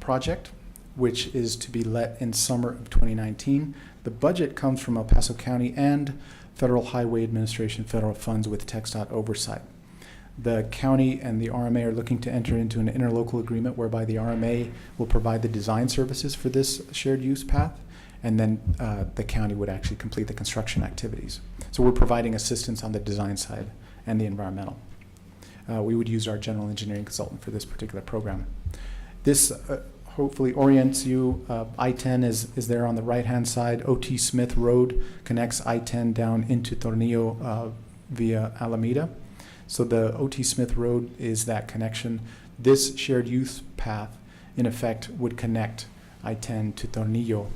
project which is to be let in summer of 2019. The budget comes from El Paso County and Federal Highway Administration federal funds with TxDOT oversight. The county and the RMA are looking to enter into an interlocal agreement whereby the RMA will provide the design services for this shared use path, and then the county would actually complete the construction activities. So we're providing assistance on the design side and the environmental. We would use our general engineering consultant for this particular program. This hopefully orients you. I-10 is there on the right-hand side. O.T. Smith Road connects I-10 down into Tornillo via Alameda. So the O.T. Smith Road is that connection. This shared use path, in effect, would connect I-10 to Tornillo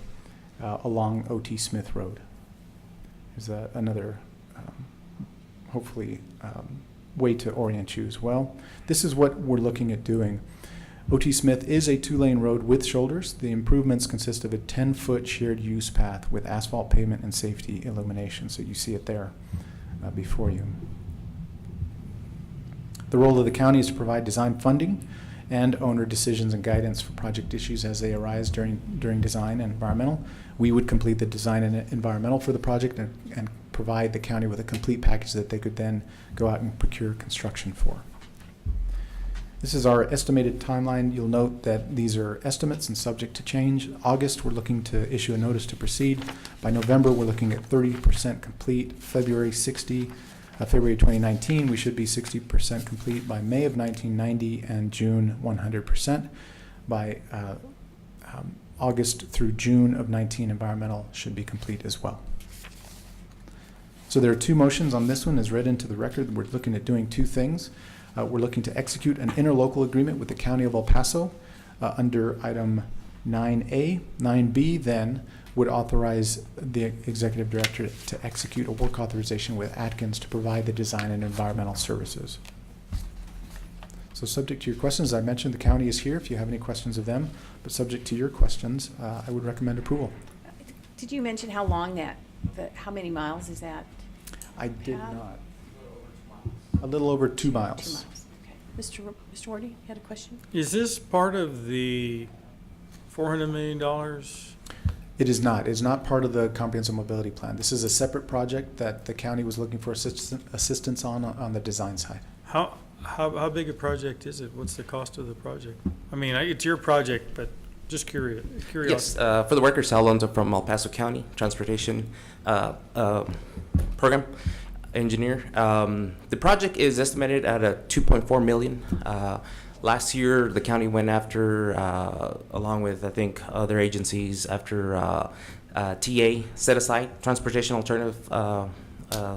along O.T. Smith Road. There's another, hopefully, way to orient you as well. This is what we're looking at doing. O.T. Smith is a 2-lane road with shoulders. The improvements consist of a 10-foot shared use path with asphalt pavement and safety illumination. So you see it there before you. The role of the county is to provide design funding and owner decisions and guidance for project issues as they arise during design and environmental. We would complete the design and environmental for the project and provide the county with a complete package that they could then go out and procure construction for. This is our estimated timeline. You'll note that these are estimates and subject to change. August, we're looking to issue a notice to proceed. By November, we're looking at 30% complete. February 2019, we should be 60% complete by May of 1990, and June 100%. By August through June of 19, environmental should be complete as well. So there are two motions on this one. As read into the record, we're looking at doing two things. We're looking to execute an interlocal agreement with the County of El Paso under item 9A. 9B then would authorize the executive director to execute a work authorization with Atkins to provide the design and environmental services. So subject to your questions, as I mentioned, the county is here if you have any questions of them, but subject to your questions, I would recommend approval. Did you mention how long how many miles is that? I did Have- not. A little over 2 miles. 2 miles, okay. Mr. Wardy, you had a question? Is this part of the $400 million? It is not. It is not part of the comprehensive mobility plan. This is a separate project that the county was looking for assistance on the design side. How big a project is it? What's the cost of the project? I mean, it's your project, but just Yes, curiosity. for the record, Sal Alonso from El Paso County Transportation Program Engineer. The project is estimated at a 2.4 million. Last year, the county went after, along with I think other agencies, after TA set aside transportation alternative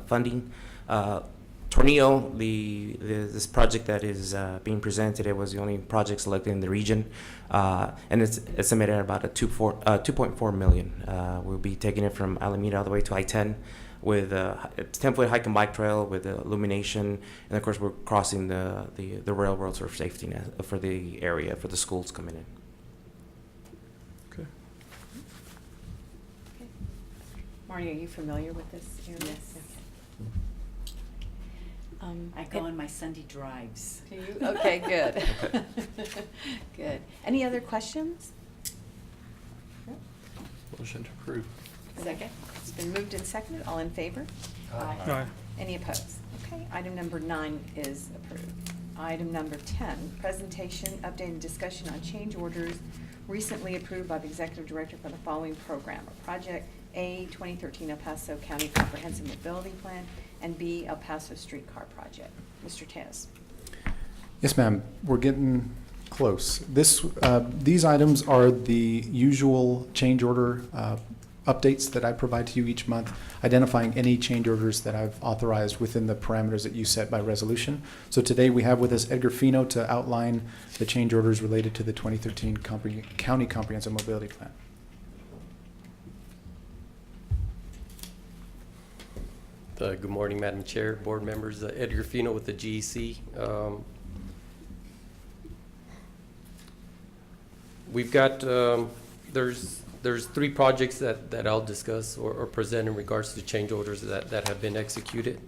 funding. Tornillo, this project that is being presented, it was the only project selected in the region, and it's estimated at about a 2.4 million. We'll be taking it from Alameda all the way to I-10 with a 10-foot hike and bike trail with illumination, and of course we're crossing the railroads for safety for the area for the schools coming in. Okay. Okay. Marty, are you familiar with this area? Yes. Okay. I go on my Sunday drives. Do you? Okay, good. Good. Any other questions? Motion to approve. Second. It's been moved and seconded. All in favor? Aye. Any opposed? Okay, item number 9 is approved. Item number 10, presentation, update, and discussion on change orders recently approved by the executive director for the following program. Project A, 2013 El Paso County Comprehensive Mobility Plan, and B, El Paso Streetcar Project. Mr. Tez. Yes, ma'am. We're getting close. These items are the usual change order updates that I provide to you each month, identifying any change orders that I've authorized within the parameters that you set by resolution. So today we have with us Edgar Fino to outline the change orders related to the 2013 County Comprehensive Mobility Plan. Good morning, Madam Chair, board members. Edgar Fino with the GEC. We've got, there's 3 projects that I'll discuss or present in regards to change orders that have been executed.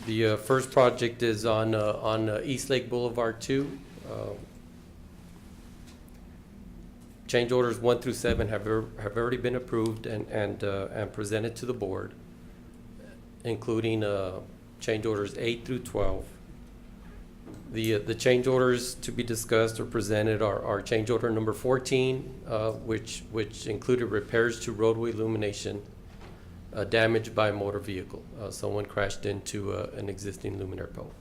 The first project is on East Lake Boulevard 2. Change orders 1 through 7 have already been approved and presented to the board, including change orders 8 through 12. The change orders to be discussed or presented are change order number 14, which included repairs to roadway illumination damaged by a motor vehicle. Someone crashed into an existing luminaire pole.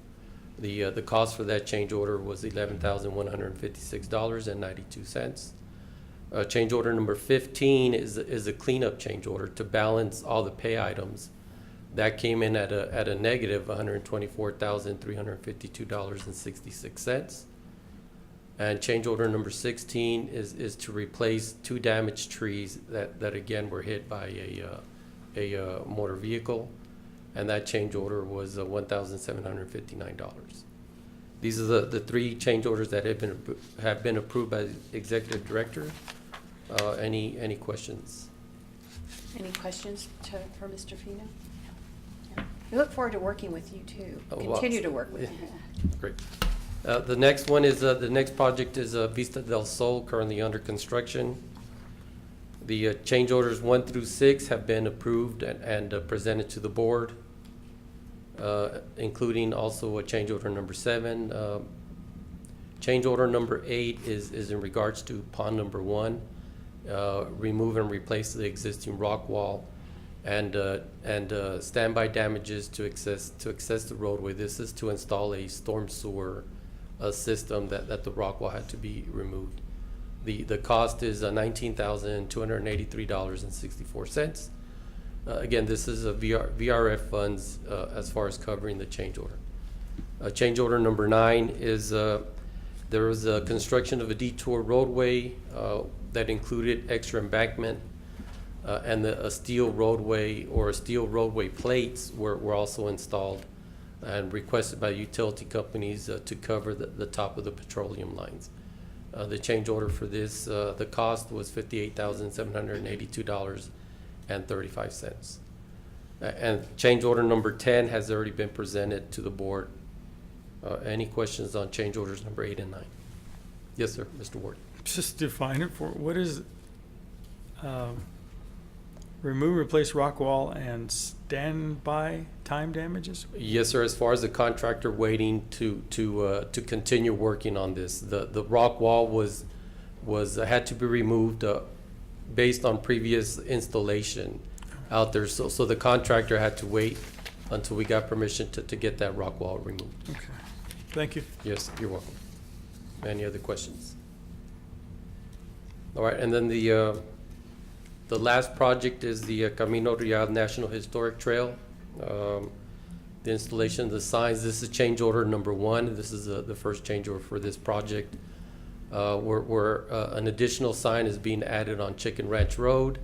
The cost for that change order was $11,156.92. Change order number 15 is a cleanup change order to balance all the pay items. That came in at a negative $124,352.66. And change order number 16 is to replace 2 damaged trees that again were hit by a motor vehicle, and that change order was $1,759. These are the three change orders that have been approved by the executive director. Any questions? Any questions for Mr. Fino? No. We look forward to working with you too. Oh, well, Continue to work with you. Great. The next one is, the next project is Vista del Sol, currently under construction. The change orders 1 through 6 have been approved and presented to the board, including also a change order number 7. Change order number 8 is in regards to pond number 1, remove and replace the existing rock wall and standby damages to access the roadway. This is to install a storm sewer system that the rock wall had to be removed. The cost is $19,283.64. Again, this is a VRF funds as far as covering the change order. Change order number 9 is there was a construction of a detour roadway that included extra embankment, and a steel roadway or steel roadway plates were also installed and requested by utility companies to cover the top of the petroleum lines. The change order for this, the cost was $58,782.35. And change order number 10 has already been presented to the board. Any questions on change orders number 8 and 9? Yes, sir, Mr. Ward. Just define it for, what is, remove, replace rock wall and standby time damages? Yes, sir. As far as the contractor waiting to continue working on this, the rock wall had to be removed based on previous installation out there. So the contractor had to wait until we got permission to get that rock wall removed. Okay, thank you. Yes, you're welcome. Any other questions? All right, and then the last project is the Camino Real National Historic Trail. The installation of the signs, this is change order number 1. This is the first change order for this project. Where an additional sign is being added on Chicken Ranch Road,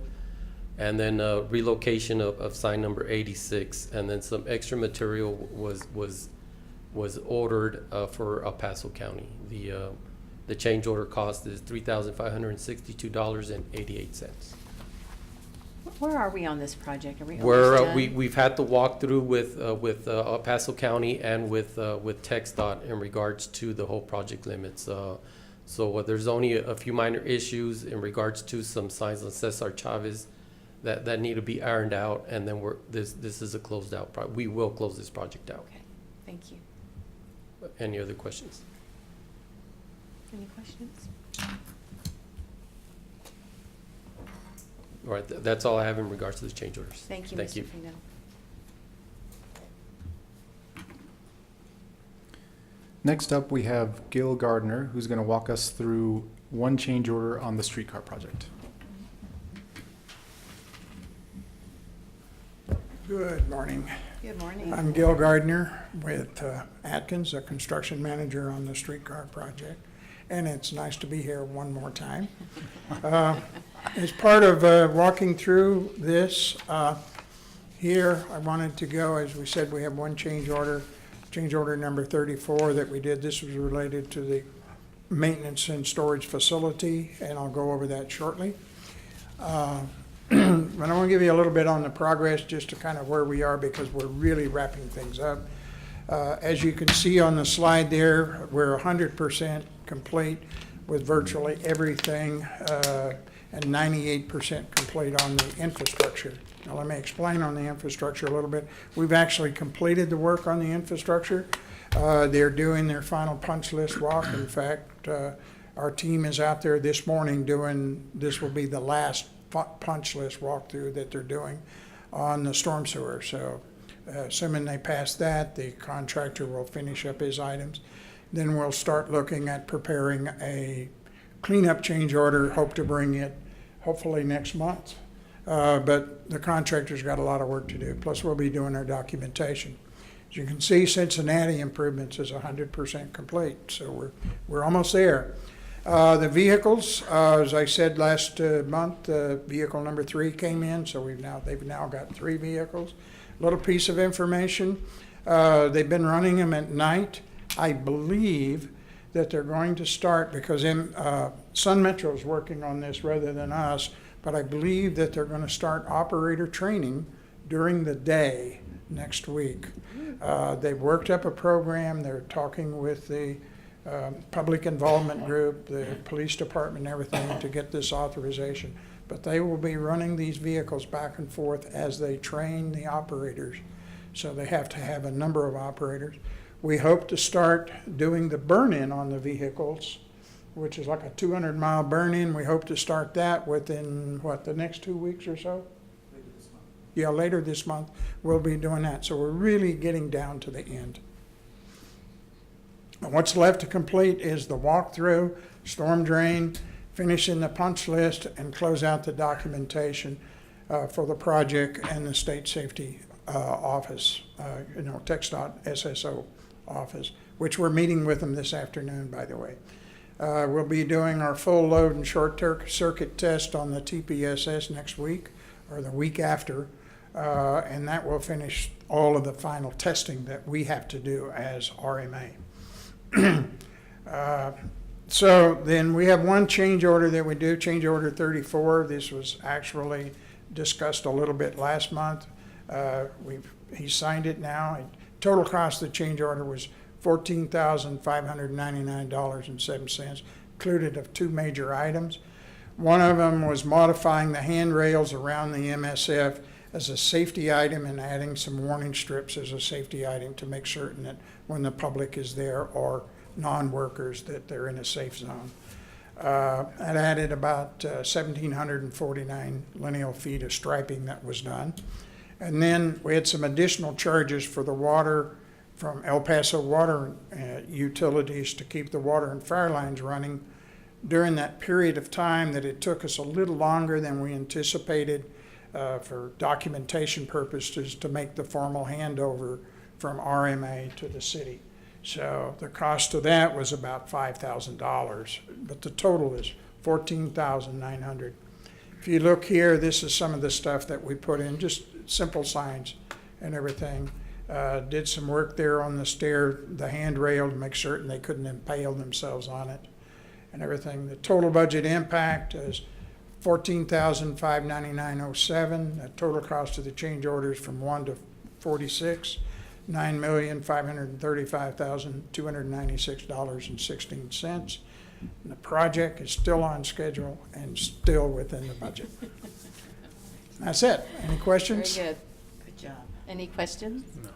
and then relocation of sign number 86, and then some extra material was ordered for El Paso County. The change order cost is $3,562.88. Where are we on this project? Are we almost done? We've had the walkthrough with El Paso County and with TxDOT in regards to the whole project limits. So there's only a few minor issues in regards to some signs on Cesar Chavez that need to be ironed out, and then this is a closed out project. We will close this project out. Okay, thank you. Any other questions? Any questions? All right, that's all I have in regards to the change orders. Thank you, Mr. Fino. Next up, we have Gil Gardner, who's going to walk us through one change order on the streetcar project. Good morning. Good morning. I'm Gil Gardner with Atkins, a construction manager on the streetcar project, and it's nice to be here one more time. As part of walking through this, here I wanted to go, as we said, we have one change order number 34 that we did. This was related to the maintenance and storage facility, and I'll go over that shortly. But I want to give you a little bit on the progress, just to kind of where we are, because we're really wrapping things up. As you can see on the slide there, we're 100% complete with virtually everything, and 98% complete on the infrastructure. Now let me explain on the infrastructure a little bit. We've actually completed the work on the infrastructure. They're doing their final punch list walk. In fact, our team is out there this morning this will be the last punch list walkthrough that they're doing on the storm sewer. So assuming they pass that, the contractor will finish up his items. Then we'll start looking at preparing a cleanup change order, hope to bring it hopefully next month. But the contractor's got a lot of work to do. Plus we'll be doing our documentation. As you can see, Cincinnati improvements is 100% complete. So we're almost there. The vehicles, as I said last month, vehicle number 3 came in, so they've now got 3 vehicles. Little piece of information, they've been running them at night. I believe that they're going to start, because Sun Metro's working on this rather than us, but I believe that they're going to start operator training during the day next week. They've worked up a program. They're talking with the public involvement group, the police department, and everything to get this authorization. But they will be running these vehicles back and forth as they train the operators. So they have to have a number of operators. We hope to start doing the burn-in on the vehicles, which is like a 200-mile burn-in. We hope to start that within, the next 2 weeks or so? Later this month. Yeah, later this month, we'll be doing that. So we're really getting down to the end. And what's left to complete is the walkthrough, storm drain, finishing the punch list, and close out the documentation for the project and the state safety office, TxDOT SSO office, which we're meeting with them this afternoon, by the way. We'll be doing our full load and short circuit test on the TPSS next week or the week after, and that will finish all of the final testing that we have to do as RMA. So then we have one change order that we do, change order 34. This was actually discussed a little bit last month. He signed it now. Total cost of the change order was $14,599.07, included of two major items. One of them was modifying the handrails around the MSF as a safety item and adding some warning strips as a safety item to make certain that when the public is there or non-workers that they're in a safe zone. That added about 1,749 lineal feet of striping that was done. And then we had some additional charges for the water from El Paso Water Utilities to keep the water and fire lines running during that period of time that it took us a little longer than we anticipated for documentation purposes to make the formal handover from RMA to the city. So the cost of that was about $5,000, but the total is $14,900. If you look here, this is some of the stuff that we put in, just simple signs and everything. Did some work there on the stair, the handrail, to make certain they couldn't impale themselves on it and everything. The total budget impact is $14,599.07. The total cost of the change orders from 1 to 46, $9,535,296.16. And the project is still on schedule and still within the budget. That's it. Any questions? Very good. Good job. Any questions? No.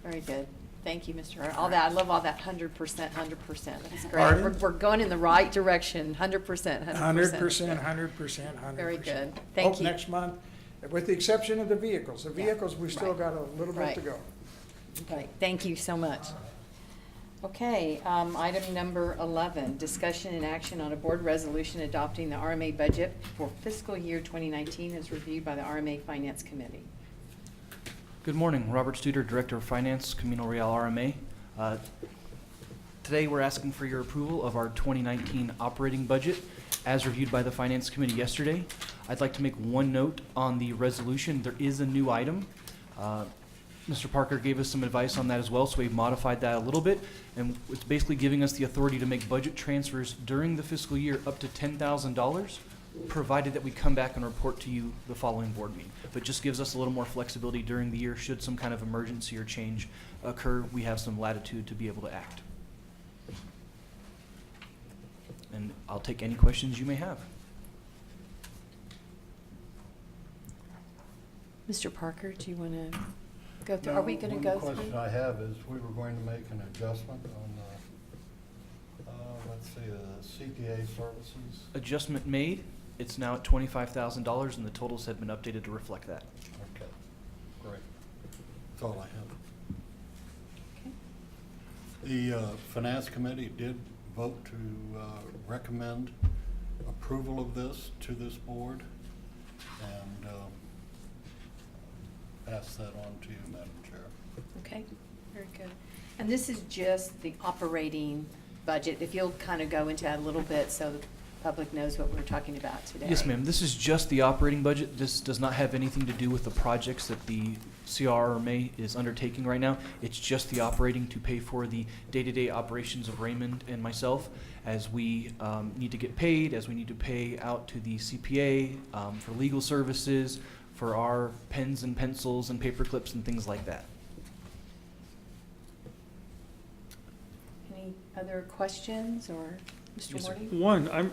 Very good. Thank you, Mr. Hart. All that, I love all that 100%, 100%. That's great. Pardon? We're going in the right direction, 100%, 100%. 100%, 100%. Very good. Thank you. Next month, with the exception of the vehicles. The Yeah. vehicles, we still Right. got a little bit Right. to go. Right, thank you so much. Okay, item number 11, discussion and action on a board resolution adopting the RMA budget for fiscal year 2019 as reviewed by the RMA Finance Committee. Good morning, Robert Studer, Director of Finance, Camino Real RMA. Today we're asking for your approval of our 2019 operating budget as reviewed by the Finance Committee yesterday. I'd like to make one note on the resolution. There is a new item. Mr. Parker gave us some advice on that as well, so we've modified that a little bit. And it's basically giving us the authority to make budget transfers during the fiscal year up to $10,000, provided that we come back and report to you the following board meeting. But just gives us a little more flexibility during the year. Should some kind of emergency or change occur, we have some latitude to be able to act. And I'll take any questions you may have. Mr. Parker, do you want to go through, are we going to go One question through? I have is, we were going to make an adjustment on let's see, the CPA services. Adjustment made. It's now at $25,000, and the totals have been updated to reflect that. Okay, great. That's all I have. The Finance Committee did vote to recommend approval of this to this board, and pass that on to you, Madam Chair. Okay, very good. And this is just the operating budget. If you'll kind of go into that a little bit, so public knows what we're talking about today. Yes, ma'am. This is just the operating budget. This does not have anything to do with the projects that the CRRMA is undertaking right now. It's just the operating to pay for the day-to-day operations of Raymond and myself as we need to get paid, as we need to pay out to the CPA for legal services, for our pens and pencils and paper clips and things like that. Any other questions, or Mr. Yes, sir. Morty? One,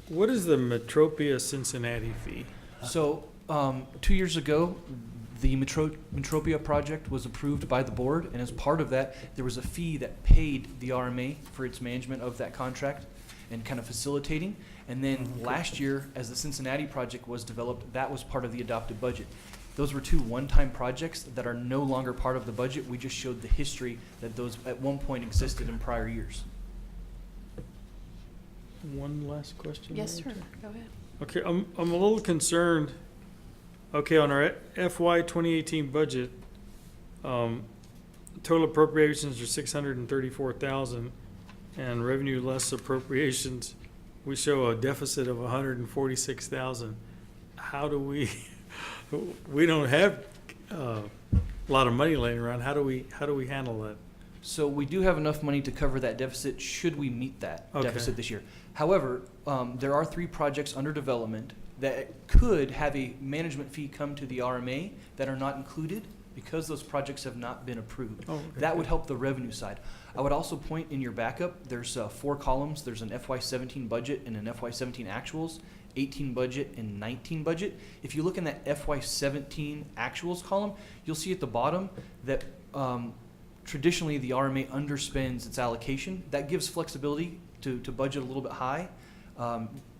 what is the Metropia Cincinnati fee? So, 2 years ago, the Metropia project was approved by the board, and as part of that, there was a fee that paid the RMA for its management of that contract and kind of facilitating. And then last year, as the Cincinnati project was developed, that was part of the adopted budget. Those were two one-time projects that are no longer part of the budget. We just showed the history that those at one point existed in prior years. One last question. Yes, Madam sir. Chair. Go ahead. Okay, I'm a little concerned. Okay, on our FY 2018 budget, total appropriations are 634,000, and revenue less appropriations, we show a deficit of 146,000. How do we? We don't have a lot of money laying around. How do we handle that? So we do have enough money to cover that deficit should we meet that Okay. deficit this year. However, there are 3 projects under development that could have a management fee come to the RMA that are not included because those projects have not been approved. Oh, okay. That would help the revenue side. I would also point in your backup, there's 4 columns. There's an FY17 budget and an FY17 actuals, 18 budget and 19 budget. If you look in that FY17 actuals column, you'll see at the bottom that traditionally the RMA underspends its allocation. That gives flexibility to budget a little bit high,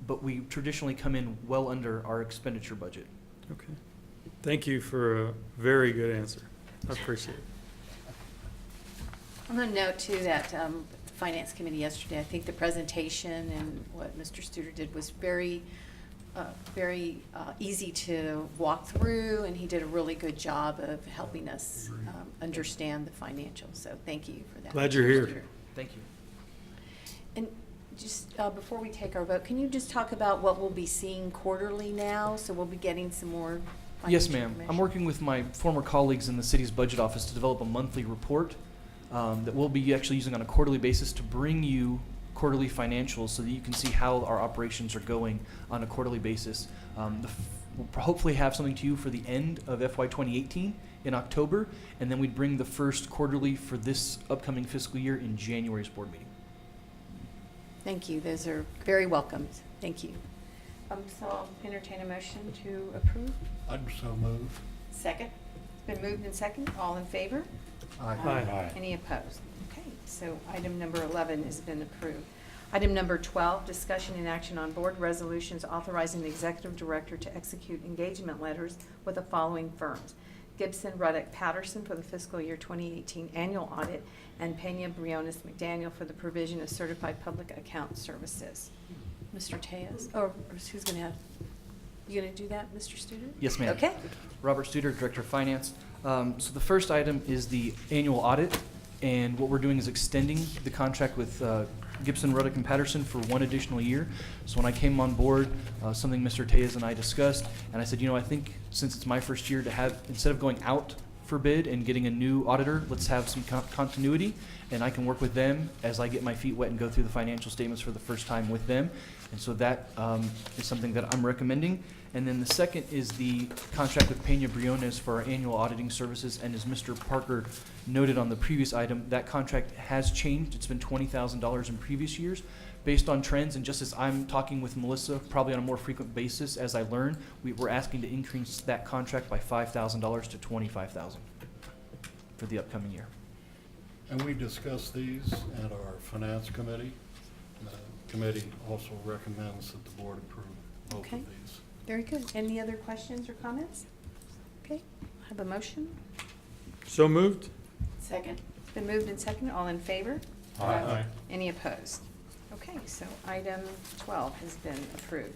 but we traditionally come in well under our expenditure budget. Okay. Thank you for a very good answer. I appreciate it. I'm going to note too that the Finance Committee yesterday, I think the presentation and what Mr. Studer did was very easy to walk through, and he did a really good job of helping us understand the financials. So thank you for that. Glad you're Mr. here. Studer. Thank you. And just before we take our vote, can you just talk about what we'll be seeing quarterly now? So we'll be getting some more Yes, financial ma'am. I'm information? working with my former colleagues in the city's budget office to develop a monthly report that we'll be actually using on a quarterly basis to bring you quarterly financials so that you can see how our operations are going on a quarterly basis. We'll hopefully have something to you for the end of FY 2018 in October, and then we'd bring the first quarterly for this upcoming fiscal year in January's board meeting. Thank you. Those are very welcomed. Thank you. So I'll entertain a motion to approve. I'd so move. Second. It's been moved and second. All in favor? Aye. Aye. Any opposed? Okay, so item number 11 has been approved. Item number 12, discussion and action on board resolutions authorizing the executive director to execute engagement letters with the following firms: Gibson, Ruddock, Patterson for the fiscal year 2018 annual audit, and Pena, Briones, McDaniel for the provision of certified public account services. Mr. Tejas, or who's going to have, you going to do that, Mr. Studer? Yes, ma'am. Okay. Robert Studer, Director of Finance. So the first item is the annual audit, and what we're doing is extending the contract with Gibson, Ruddock, and Patterson for 1 additional year. So when I came on board, something Mr. Tejas and I discussed, and I said, I think since it's my first year to have, instead of going out for bid and getting a new auditor, let's have some continuity, and I can work with them as I get my feet wet and go through the financial statements for the first time with them. And so that is something that I'm recommending. And then the second is the contract with Pena Briones for our annual auditing services. And as Mr. Parker noted on the previous item, that contract has changed. It's been $20,000 in previous years. Based on trends, and just as I'm talking with Melissa, probably on a more frequent basis as I learn, we're asking to increase that contract by $5,000 to $25,000 for the upcoming year. And we discussed these at our finance committee. The committee also recommends that the board approve both Okay. of these. Very good. Any other questions or comments? Okay, have a motion. So moved? Second. It's been moved and seconded. All in favor? Aye. Any opposed? Okay, so item 12 has been approved.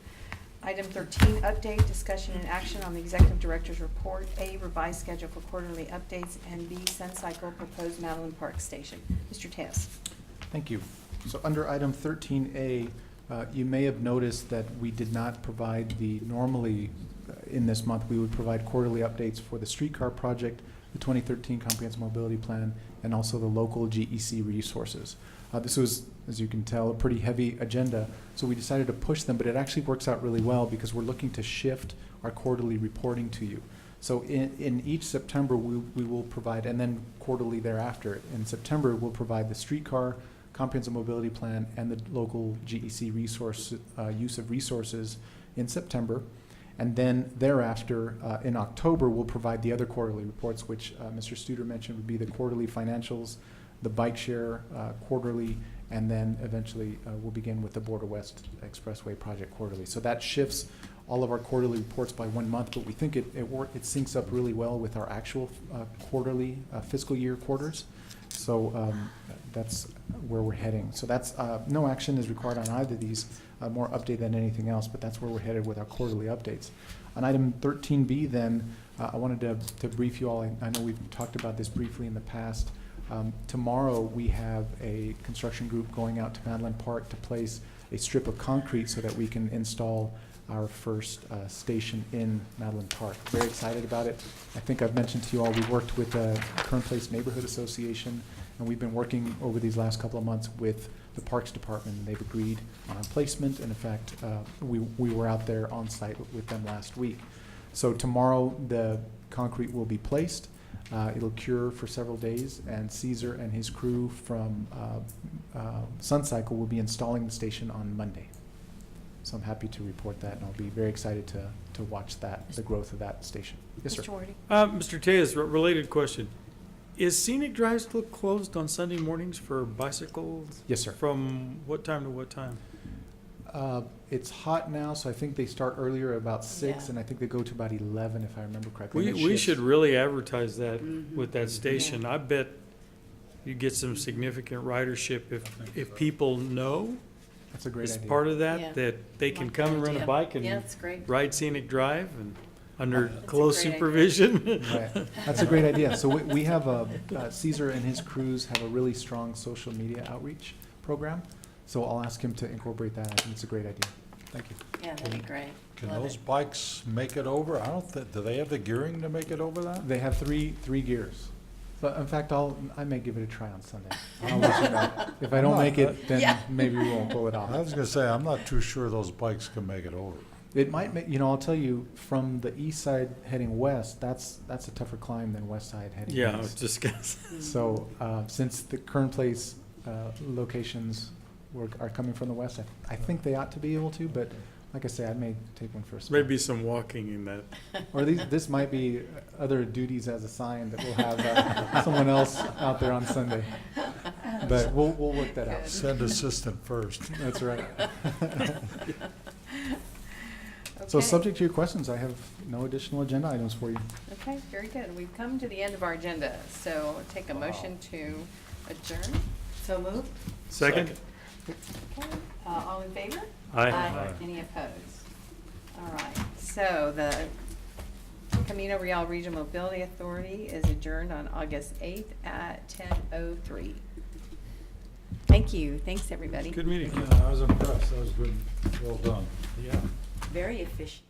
Item 13, update, discussion, and action on the executive director's report. A, revised schedule for quarterly updates, and B, Sun Cycle proposed Madeline Park Station. Mr. Tess. Thank you. So under item 13A, You may have noticed that we did not provide normally in this month, we would provide quarterly updates for the streetcar project, the 2013 Comprehensive Mobility Plan, and also the local GEC resources. This was, as you can tell, a pretty heavy agenda, so we decided to push them, but it actually works out really well because we're looking to shift our quarterly reporting to you. So in each September, we will provide, and then quarterly thereafter. In September, we'll provide the streetcar comprehensive mobility plan and the local GEC resource use of resources in September. And then thereafter, in October, we'll provide the other quarterly reports, which Mr. Studer mentioned would be the quarterly financials, the bike share quarterly, and then eventually we'll begin with the Border West Expressway project quarterly. So that shifts all of our quarterly reports by 1 month, but we think it syncs up really well with our actual quarterly fiscal year quarters. So that's where we're heading. So that's no action is required on either of these, more update than anything else, but that's where we're headed with our quarterly updates. On item 13B then, I wanted to brief you all. I know we've talked about this briefly in the past. Tomorrow we have a construction group going out to Madeline Park to place a strip of concrete so that we can install our first station in Madeline Park. Very excited about it. I think I've mentioned to you all, we worked with the Kern Place Neighborhood Association, and we've been working over these last couple of months with the Parks Department, and they've agreed on our placement. And in fact, we were out there on site with them last week. So tomorrow the concrete will be placed. It'll cure for several days, and Caesar and his crew from Suncycle will be installing the station on Monday. So I'm happy to report that, and I'll be very excited to watch that, the growth of that station. Yes, sir. Mr. Wardy? Mr. Tejas, related question. Is Scenic Drive still closed on Sunday mornings for bicycles? Yes, sir. From what time to what time? It's hot now, so I think they start earlier, about 6, Yeah. and I think they go to about 11, if I remember correctly. We, And it we shifts. should really advertise that Mhm. with that station. I bet you get some significant ridership if people know That's a great as idea. part of Yeah. that they can Like come that and run a idea. bike Yeah, and that's great. ride Scenic Drive and under That's a close great idea. supervision. Right. That's a great idea. So we have Caesar and his crews have a really strong social media outreach program. So I'll ask him to incorporate that. I think it's a great idea. Thank you. Yeah, that'd be great. Can Love those it. bikes make it over? I don't do they have the gearing to make it over that? They have three gears. But in fact, I may give it a try on Sunday. I'll let you know. If I don't make it, then Yeah. maybe we won't pull it off. I was gonna say, I'm not too sure those bikes can make it over. It might make, I'll tell you, from the east side heading west, that's a tougher climb than west side heading Yeah, I was east. just gonna So since the Kern Place locations are coming from the west, I think they ought to be able to, but like I say, I may take one for a spin. maybe some walking in that. Or this might be other duties as assigned that we'll have someone else out there on Sunday. But we'll work that out. Send assistant first. That's right. So Okay. subject to your questions, I have no additional agenda items for you. Okay, very good. We've come to the end of our agenda, so I'll take a motion to adjourn. So moved? Second? Okay, all in favor? Aye. Any opposed? All right, so the Camino Real Regional Mobility Authority is adjourned on August 8th at 10:03. Thank you. Thanks, everybody. Good meeting. I was impressed. That was good. Well done. Yeah. Very efficient.